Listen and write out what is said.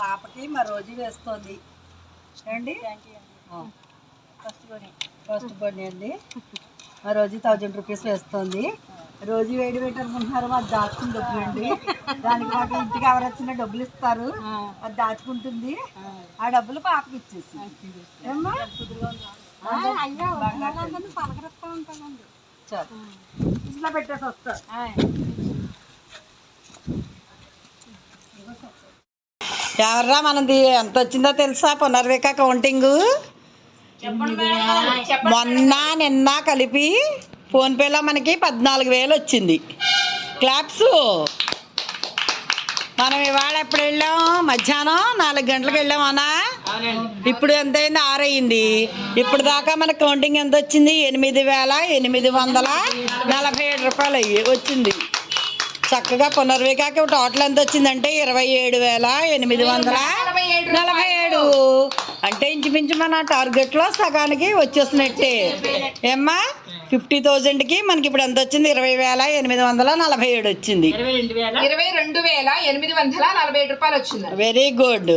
పాపకి మా రోజు వేస్తుంది అండి. ఫస్ట్ బర్త్డే అండి. మా రోజు 1000 రూపీస్ వేస్తుంది. రోజు వేడి వేడి అనుకుంటున్నారు, అది దాచుకుని డబ్బులు అండి. దానికి మాకు ఇంటికి ఎవరు వచ్చినా డబ్బులు ఇస్తారు, అది దాచుకుంటుంది. ఆ డబ్బులు పాపకి ఇచ్చేసి పలకరిస్తూ ఉంటానండి. చాలు ఇంట్లో పెట్టేసి వస్తారు. ఎవర్రా మనది ఎంత వచ్చిందో తెలుసా? పునర్విక కౌంటింగ్ మొన్న నిన్న కలిపి ఫోన్పేలో మనకి 14,000 వచ్చింది. క్లాప్స్. మనం ఇవాళ ఎప్పుడు వెళ్ళాం? మధ్యాహ్నం 4 గంటలకు వెళ్ళామన్నా. ఇప్పుడు ఎంత అయింది? 6 అయింది. ఇప్పుడు దాకా మన కౌంటింగ్ ఎంత వచ్చింది? 8,847 రూపాయలు వచ్చింది. చక్కగా పునర్వికాకి టోటల్ ఎంత వచ్చిందంటే 27,847. అంటే ఇంచుమించు మన టార్గెట్లో సగానికి వచ్చేసినట్టే ఏమ్మా. 50,000కి మనకి ఇప్పుడు ఎంత వచ్చింది? 20,847 వచ్చింది. 22,847 రూపాయలు వచ్చింది. Very good.